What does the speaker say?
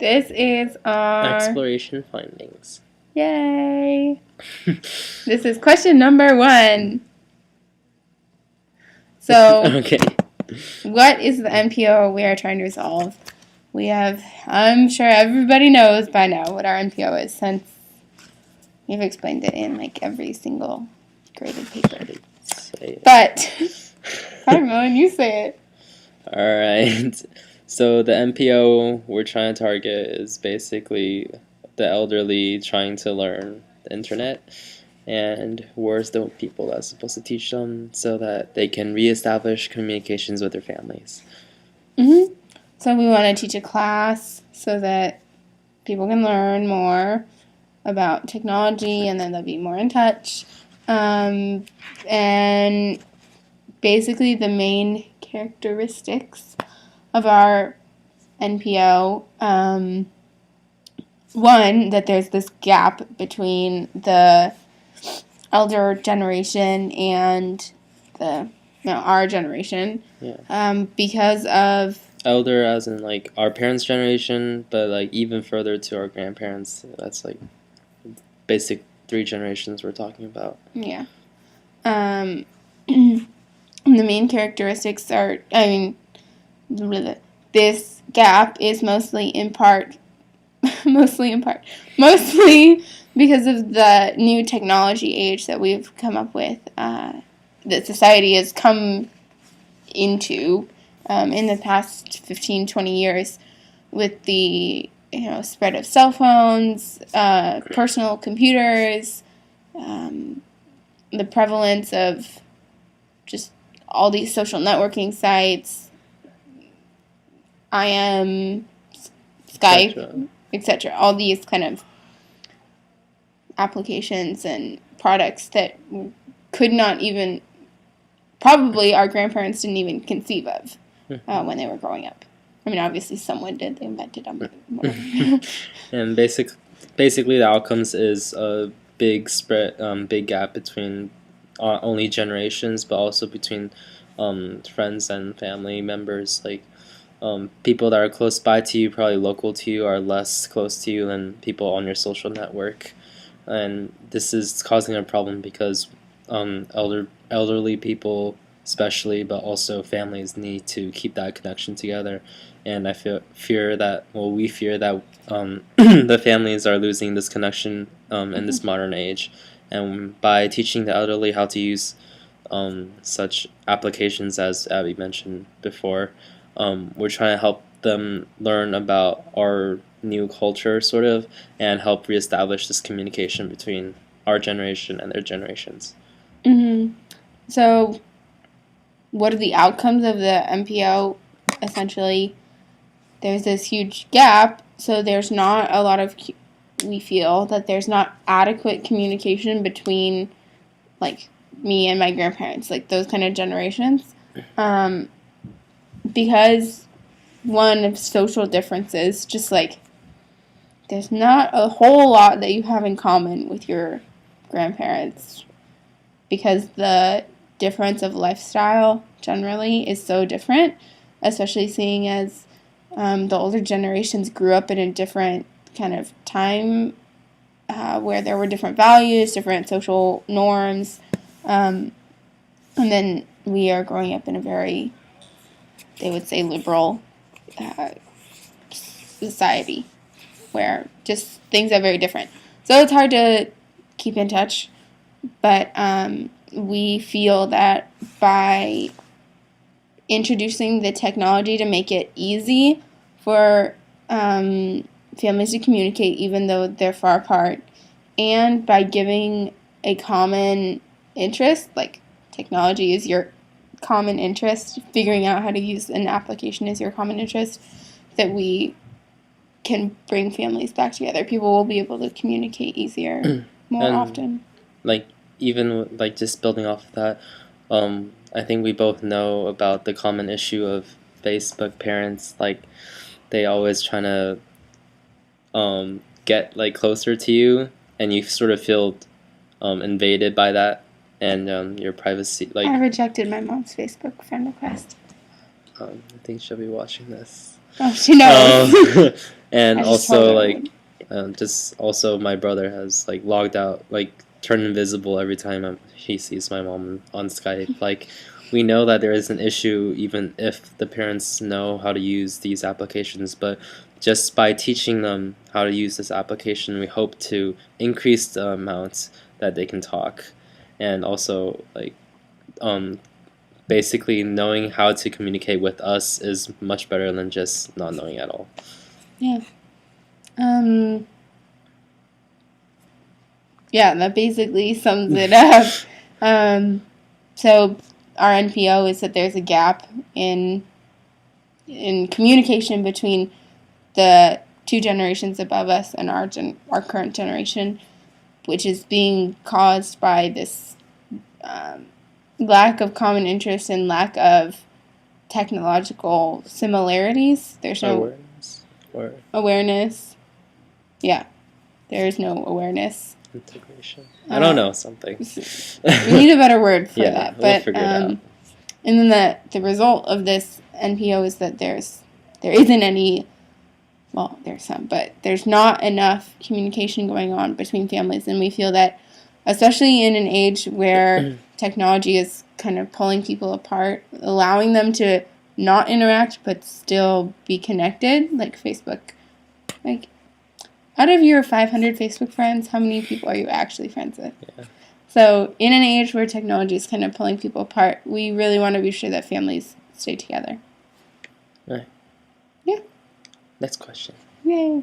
This is our exploration findings. Yay! This is question number 1. So, Okay. what is the NPO we are trying to resolve? I'm sure everybody knows by now what our NPO is, since we've explained it in like every single graded paper. But, Carmen, you say it. Alright. So the NPO we're trying to target is basically the elderly trying to learn the internet, and we're the people that's supposed to teach them so that they can reestablish communications with their families. Mm-hmm. So we want to teach a class so that people can learn more about technology, and then they'll be more in touch. And basically the main characteristics of our NPO, one, that there's this gap between the elder generation and our generation. Yeah. Because of elder as in like our parents' generation, but like even further to our grandparents. That's like basic 3 generations we're talking about. Yeah. The main characteristics are, this gap is mostly because of the new technology age that we've come up with, that society has come into in the past 15, 20 years, with the spread of cell phones, personal computers, the prevalence of just all these social networking sites, IM, Skype, etc. All these kind of applications and products that could not even, probably our grandparents didn't even conceive of when they were growing up. I mean, obviously someone did. They invented them. And basically the outcomes is a big gap between only generations, but also between friends and family members. Like people that are close by to you, probably local to you, are less close to you than people on your social network. And this is causing a problem because elderly people especially, but also families, need to keep that connection together. And we fear that the families are losing this connection in this modern age. And by teaching the elderly how to use such applications as Abby mentioned before, we're trying to help them learn about our new culture, sort of, and help reestablish this communication between our generation and their generations. Mm-hmm. So, what are the outcomes of the NPO? Essentially, there's this huge gap, so there's not a lot of, we feel that there's not adequate communication between, like, me and my grandparents, like those kind of generations, because one of social differences, just like there's not a whole lot that you have in common with your grandparents, because the difference of lifestyle generally is so different, especially seeing as the older generations grew up in a different kind of time where there were different values, different social norms, and then we are growing up in a very, they would say, liberal society where just things are very different. So it's hard to keep in touch, but we feel that by introducing the technology to make it easy for families to communicate even though they're far apart, and by giving a common interest, like technology is your common interest, figuring out how to use an application is your common interest, that we can bring families back together. People will be able to communicate easier more often. Like, even like just building off of that, I think we both know about the common issue of Facebook parents. Like, they always trying to get like closer to you, and you sort of feel invaded by that, and your privacy. Like, I rejected my mom's Facebook friend request. I think she'll be watching this. Oh, she knows. And I just told also her. like just also my brother has like logged out, like turned invisible every time he sees my mom on Skype. Like we know that there is an issue even if the parents know how to use these applications, but just by teaching them how to use this application, we hope to increase the amount that they can talk, and also like um, basically knowing how to communicate with us is much better than just not knowing at all. Yeah. Yeah, that basically sums it up. So our NPO is that there's a gap in communication between the two generations above us and our current generation, which is being caused by this lack of common interest and lack of technological similarities. There's no Awareness or awareness. Yeah, there is no awareness. integration. I don't know, something. We need a better word for Yeah, that. we'll But figure it out. and then the result of this NPO is that there isn't any. Well, there's some, but there's not enough communication going on between families, and we feel that, especially in an age where technology is kind of pulling people apart, allowing them to not interact but still be connected, like Facebook. Like, out of your 500 Facebook friends, how many people are you actually friends with? Yeah. So, in an age where technology is kind of pulling people apart, we really want to be sure that families stay together. Right. Yeah. Next question. Yay.